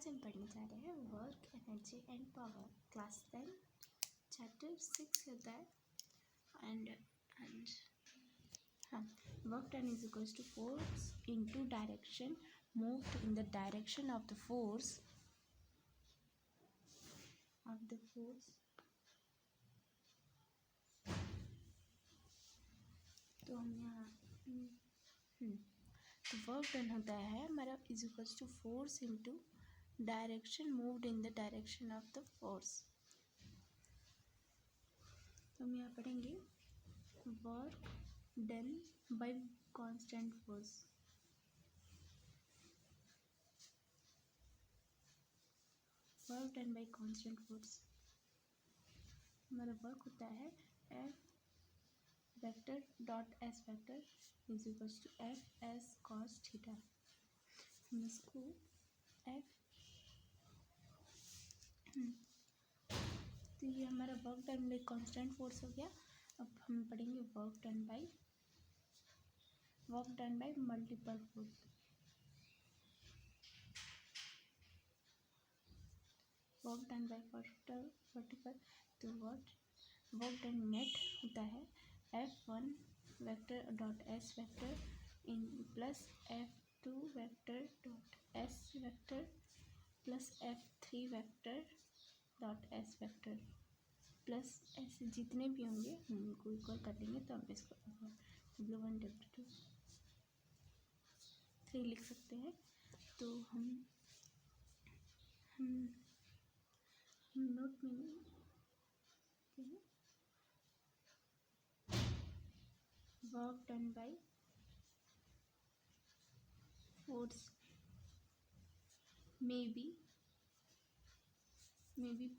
आज हम पढ़ने जा रहे हैं work, energy and power, class 10 chapter 6 होता है। एंड हाँ, work done is equals to force into direction moved in the direction of the force तो हम यहाँ तो वर्क डन होता है हमारा is equals to force into direction moved in the direction of the force. तो हम यहाँ पढ़ेंगे work done by constant force. Work done by constant force हमारा वर्क होता है F vector dot S vector is equals to F S cos theta. हम इसको F तो ये हमारा work done by constant force हो गया। अब हम पढ़ेंगे work done by multiple force. Work done by vertical तो वर्क डन नेट होता है F1 vector dot S vector in plus F2 vector dot S vector plus F3 vector dot S vector plus ऐसे जितने भी होंगे हम उनको equal कर देंगे। तो हम इसको W1 W2 3 लिख सकते हैं। तो हम नोट में वर्क डन बाय फोर्स में भी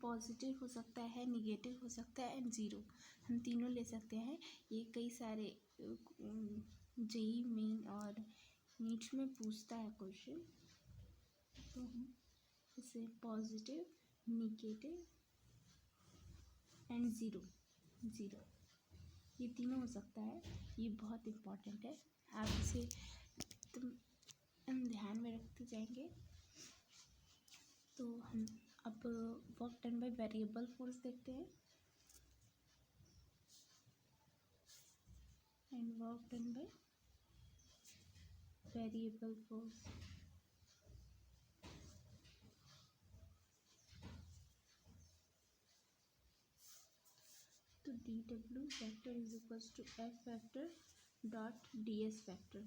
पॉजिटिव हो सकता है, निगेटिव हो सकता है एंड ज़ीरो, हम तीनों ले सकते हैं। ये कई सारे जेई मेन और नीट में पूछता है क्वेश्चन। तो हम इसे पॉजिटिव, निगेटिव एंड ज़ीरो ये तीनों हो सकता है। ये बहुत इम्पोर्टेंट है, आप इसे ध्यान में रखते जाएंगे। तो हम अब work done by variable force देखते हैं and work done by variable force. तो dW vector is equals to F vector dot DS vector.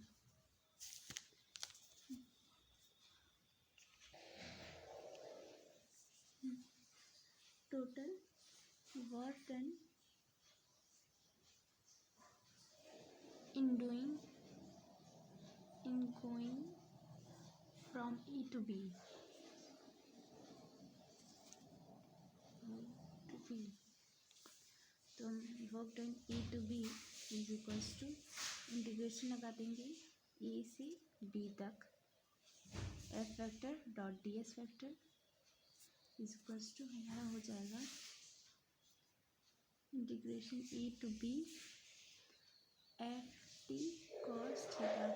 Total work done in going from A to B तो work done A to B is equals to integration लगा देंगे A से B तक F vector dot DS vector is equals to हमारा हो जाएगा integration A to B FT cos theta,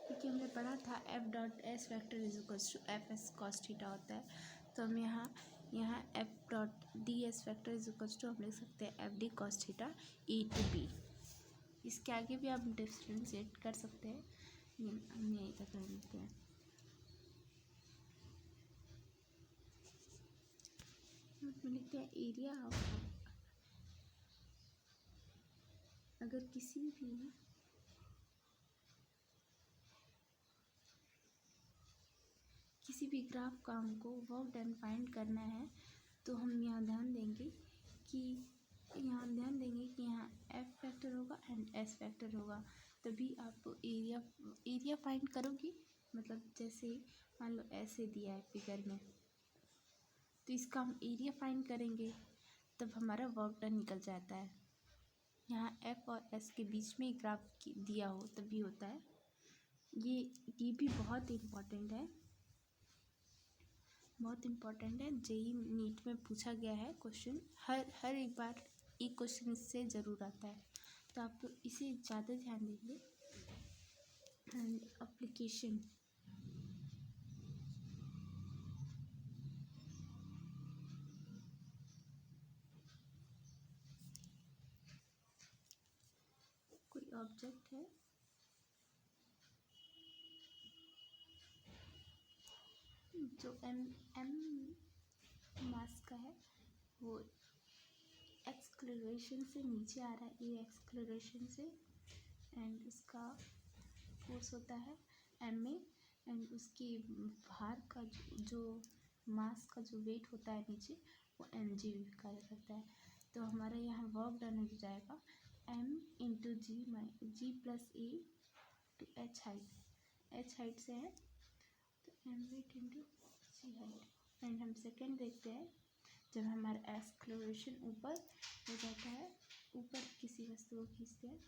क्योंकि हमने पढ़ा था F dot S vector is equals to F S cos theta होता है। तो हम यहाँ F dot D S vector is equals to हम लिख सकते हैं F D cos theta E to B। इसके आगे भी आप डिफ्रेंशिएट कर सकते हैं, हम यहीं तक कर लेते हैं। हम लिखते हैं एरिया ऑफ, अगर किसी भी ग्राफ का हमको वर्क डन फाइंड करना है तो हम यहाँ ध्यान देंगे कि यहाँ एफ वेक्टर होगा एंड एस वेक्टर होगा, तभी आप एरिया फाइंड करोगे। मतलब जैसे मान लो ऐसे दिया है फिगर में, तो इसका हम एरिया फाइंड करेंगे तब हमारा वर्क डन निकल जाता है। यहाँ एफ और एस के बीच में ग्राफ दिया हो तभी होता है। ये भी बहुत इम्पोर्टेंट है, जेई नीट में पूछा गया है क्वेश्चन। हर एक बार एक क्वेश्चन इससे ज़रूर आता है, तो आप इसे ज़्यादा ध्यान देंगे। एंड एप्लीकेशन ऑब्जेक्ट है जो एम मास का है, वो एक्सक्लरेशन से नीचे आ रहा है, ये एक्सक्लरेशन से, एंड उसका फोर्स होता है एम ए, एंड उसकी भार का जो मास का जो वेट होता है नीचे, वो एम जी कार्य करता है। तो हमारा यहाँ वर्क डन हो जाएगा M into G plus A to H height से है, तो M weight into G height. And हम सेकेंड देखते हैं, जब हमारा एक्सक्लरेशन ऊपर हो जाता है, ऊपर किसी वस्तु को खींचते हैं,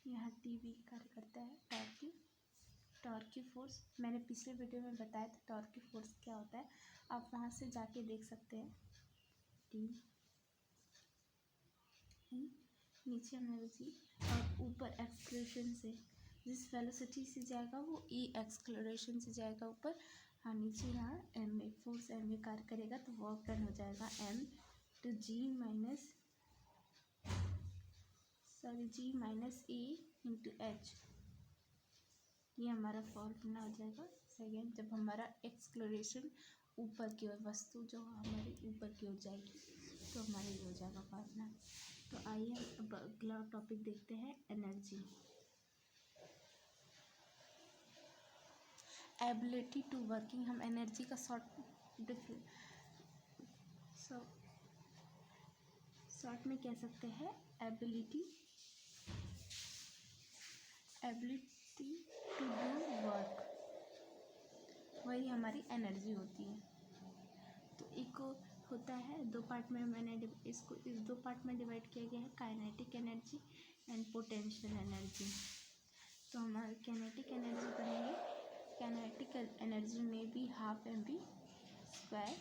यहाँ टी भी कार्य करता है, टॉर्क की फोर्स। मैंने पिछले वीडियो में बताया था टॉर्क की फोर्स क्या होता है, आप वहाँ से जाके देख सकते हैं। टी नीचे हमारा जी, और ऊपर एक्सक्लरेशन से जिस वेलोसिटी से जाएगा वो ई एक्सक्लरेशन से जाएगा ऊपर, हाँ नीचे यहाँ M A force M A कार्य करेगा, तो वर्क डन हो जाएगा M to G minus A into H. ये हमारा फॉर्मूला हो जाएगा सेकेंड, जब हमारा एक्सक्लरेशन ऊपर की ओर, वस्तु जो हमारी ऊपर की ओर जाएगी, तो हमारा ये हो जाएगा फॉर्मूला। तो आइए अब अगला टॉपिक देखते हैं, एनर्जी। एबिलिटी टू वर्किंग, हम एनर्जी का शॉर्ट में कह सकते हैं एबिलिटी टू डू वर्क, वही हमारी एनर्जी होती है। तो एक होता है, दो पार्ट में मैंने इसको इस दो पार्ट में डिवाइड किया गया है, kinetic energy and potential energy. तो हमारी काइनेटिक एनर्जी बनेगी, काइनेटिक एनर्जी में भी हाफ एम वी स्क्वायर,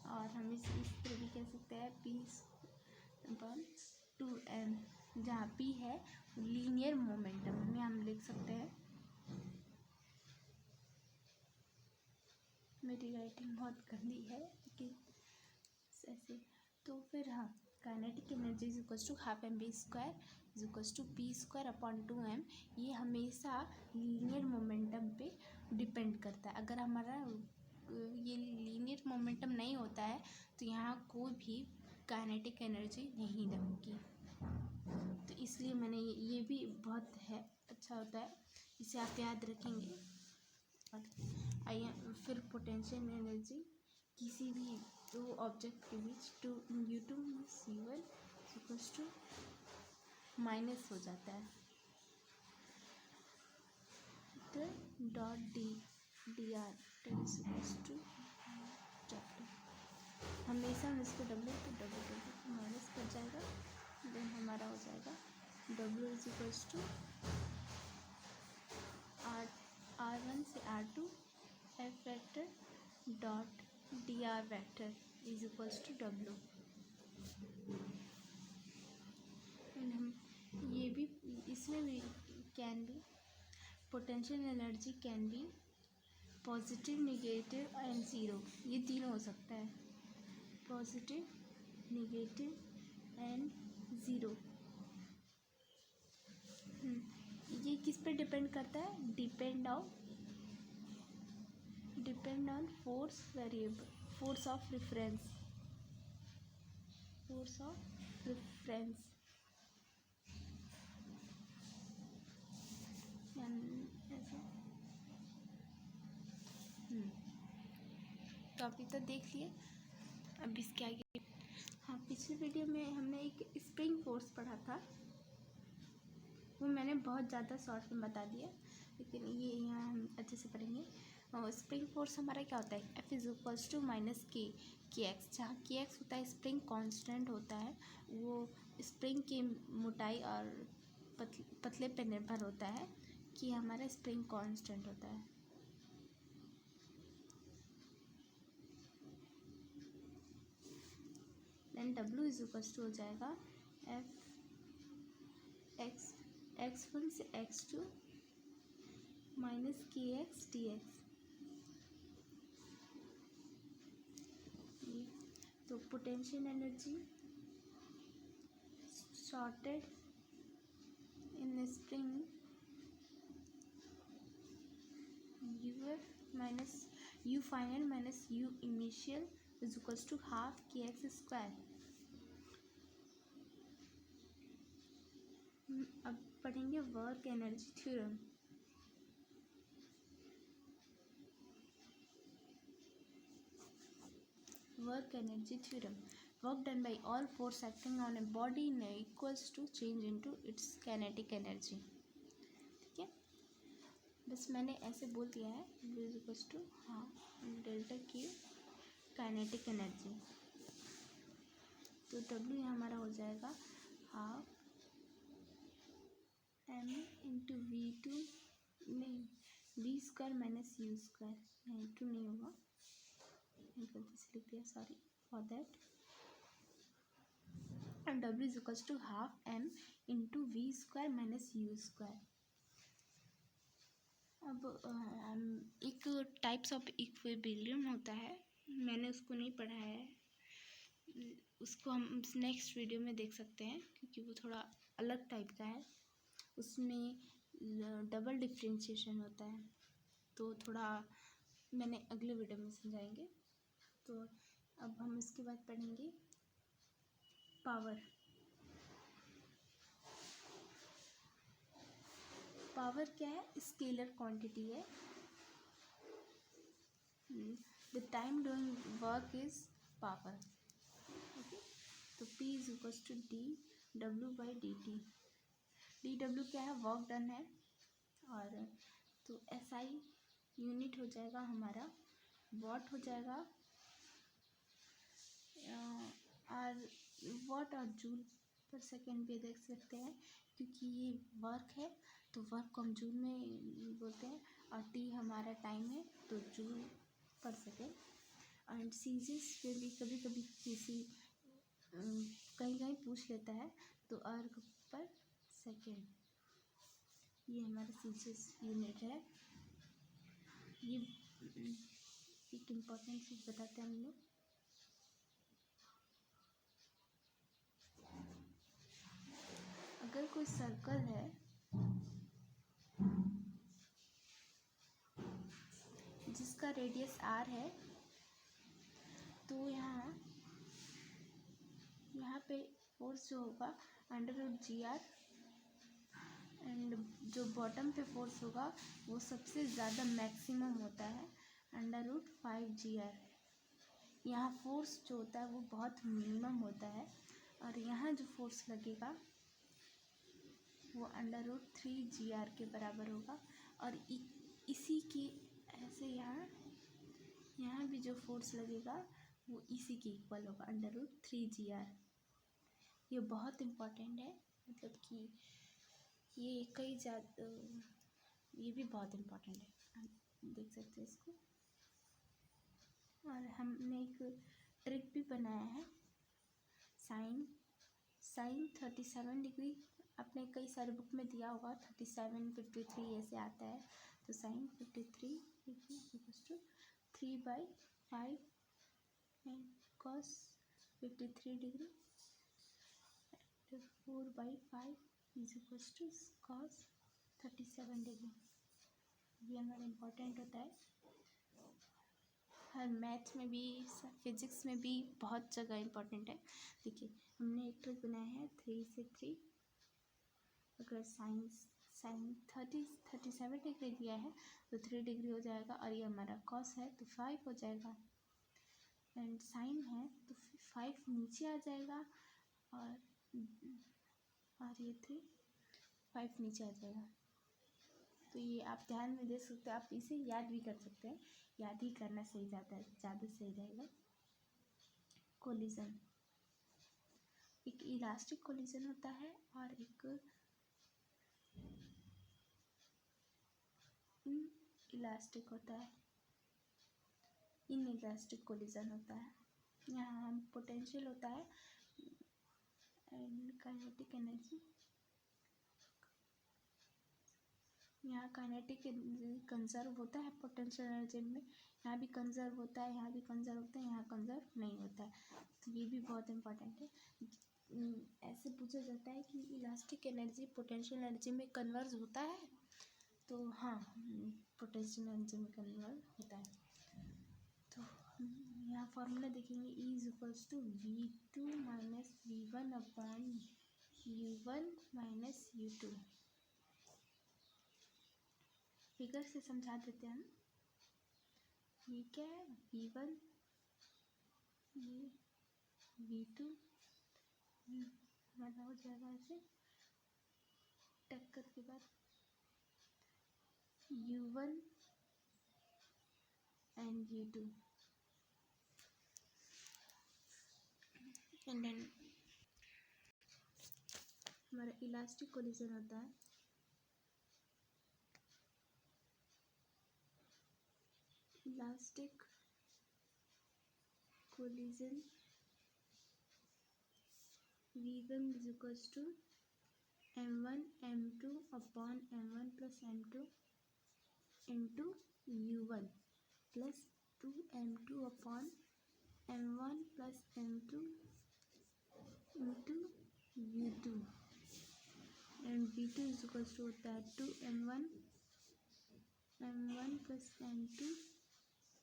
और हम इस तरह भी कह सकते हैं पी अपॉन 2m, जहाँ p है लीनियर मोमेंटम में हम लिख सकते हैं। मेरी राइटिंग बहुत गंदी है लेकिन ऐसे, तो फिर हाँ, kinetic energy is equals to half M V square is equals to P square upon 2m। ये हमेशा लीनियर मोमेंटम पे डिपेंड करता है। अगर हमारा ये लीनियर मोमेंटम नहीं होता है तो यहाँ कोई भी काइनेटिक एनर्जी नहीं रहेगी। तो इसलिए मैंने ये भी बहुत है, अच्छा होता है, इसे आप याद रखेंगे। आइए फिर पोटेंशियल एनर्जी, किसी भी दो ऑब्जेक्ट के बीच U2 C1 equals to minus हो जाता है, तो dot D R equals to W। हमेशा हम इसको W माइनस कर जाएगा, देन हमारा हो जाएगा W is equals to R1 से R2 F vector dot DR vector is equals to W। हम ये भी, इसमें भी can be potential energy can be positive, negative and zero, ये तीनों हो सकता है, पॉजिटिव, नेगेटिव एंड ज़ीरो। ये किस पे डिपेंड करता है, depend on force variable, force of reference ऐसे। टॉपिक तो देख लिए, अब इसके आगे, हाँ पिछले वीडियो में हमने एक स्प्रिंग फोर्स पढ़ा था, वो मैंने बहुत ज़्यादा शॉर्ट में बता दिया, लेकिन ये यहाँ हम अच्छे से पढ़ेंगे। स्प्रिंग फोर्स हमारा क्या होता है, F is equals to minus k x, जहाँ के एक्स होता है स्प्रिंग कांस्टेंट होता है, वो स्प्रिंग की मोटाई और पतले पे निर्भर होता है कि हमारा स्प्रिंग कांस्टेंट होता है। Then W is equals to हो जाएगा x1 से x2 minus k x d x. तो potential energy sorted in the string uf minus u final minus u initial is equals to half kx square. अब पढ़ेंगे work energy theorem. Work energy theorem. Work done by all force acting on a body equals to change into its kinetic energy. ठीक है, बस मैंने ऐसे बोल दिया है. W is equals to delta Q kinetic energy. तो W हमारा हो जाएगा हाफ m इंटू V2 नहीं V² माइनस U². इंटू नहीं होगा, गलती से लिख दिया, sorry for that. And W is equals to half m into V² minus U². अब एक टाइप्स ऑफ इक्विलिब्रियम होता है, मैंने उसको नहीं पढ़ा है, उसको हम नेक्स्ट वीडियो में देख सकते हैं क्योंकि वो थोड़ा अलग टाइप का है. उसमें डबल डिफ्रेंशिएशन होता है, तो थोड़ा मैंने अगले वीडियो में समझाएंगे. तो अब हम इसके बाद पढ़ेंगे पावर. पावर क्या है? स्केलर क्वांटिटी है. The time doing work is power. Okay, तो P is equals to d W by d t. D W क्या है? वर्क डन है. और तो SI यूनिट हो जाएगा हमारा, वॉट हो जाएगा, और वॉट और जूल पर सेकेंड भी देख सकते हैं क्योंकि ये वर्क है तो वर्क को हम जूल में बोलते हैं, और टी हमारा टाइम है तो जूल पर सेकेंड. एंड सीजीस पे भी कभी कभी किसी कहीं कहीं पूछ लेता है तो अर्ग पर सेकेंड. ये हमारा सीजीस यूनिट है. ये एक इम्पॉर्टेंट चीज़ बताते हैं हम लोग. अगर कोई सर्कल है जिसका रेडियस r है तो यहाँ पे फोर्स जो होगा √GR, एंड जो बॉटम पे फोर्स होगा वो सबसे ज़्यादा मैक्सिमम होता है √5GR. यहाँ फोर्स जो होता है वो बहुत मिनिमम होता है, और यहाँ जो फोर्स लगेगा वो √3GR के बराबर होगा. और इसी के ऐसे यहाँ भी जो फोर्स लगेगा वो इसी के इक्वल होगा √3GR. ये बहुत इम्पोर्टेंट है, मतलब कि ये भी बहुत इम्पोर्टेंट है, देख सकते हैं इसको. और हमने एक ट्रिक भी बनाया है, साइन 37 डिग्री. आपने कई सारे बुक में दिया होगा 37, 53 ऐसे आता है. तो sine 53 degree equals to 3/5 and cos 53 degree 4/5 is equals to cos 37 degree. ये हमारा इम्पोर्टेंट होता है. हर मैथ में भी फिजिक्स में भी बहुत जगह इम्पोर्टेंट है. देखिए हमने एक ट्रिक बनाया है 3 से 3. अगर साइन 37 डिग्री दिया है तो 3 डिग्री हो जाएगा, और ये हमारा कॉस है तो 5 हो जाएगा. एंड साइन है तो 5 नीचे आ जाएगा, और ये 5 नीचे आ जाएगा. तो ये आप ध्यान में दे सकते हैं. आप इसे याद भी कर सकते हैं, याद ही करना सही ज़्यादा सही रहेगा. कोलिजन, एक इलास्टिक कोलिजन होता है और एक इलास्टिक होता है. इनइलास्टिक कोलिजन होता है. यहाँ पोटेंशियल होता है एंड काइनेटिक एनर्जी. यहाँ काइनेटिक कंजर्व होता है पोटेंशियल एनर्जी में, यहाँ भी कंजर्व होता है, यहाँ भी कंजर्व होता है, यहाँ कंजर्व नहीं होता है. तो ये भी बहुत इम्पोर्टेंट है. ऐसे पूछा जाता है कि इलास्टिक एनर्जी पोटेंशियल एनर्जी में कन्वर्ज होता है, तो हाँ पोटेंशियल एनर्जी में कन्वर्ज होता है। तो हम यहाँ फॉर्मूला देखेंगे, E is equals to V2 minus V1 upon U1 minus U2। Figure से समझा देते हैं हम। ये क्या है, V1, ये V2, मतलब हो जाएगा ऐसे टक्कर के बाद U1 and U2 and then हमारा इलास्टिक कोलिजन होता है। Elastic collision V1 is equals to M1 M2 upon M1 plus M2 into U1 plus 2M2 upon M1 plus M2 into U2 and V2 is equals to होता है 2M1 M1 plus M2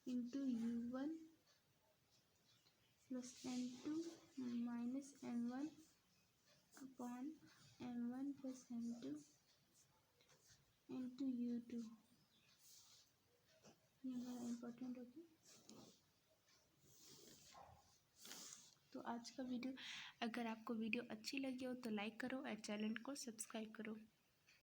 into U1 plus M2 minus M1 upon M1 plus M2 into U2। ये हमारा important हो गया। तो आज का video, अगर आपको वीडियो अच्छी लगी हो तो लाइक करो और चैनल को सब्सक्राइब करो।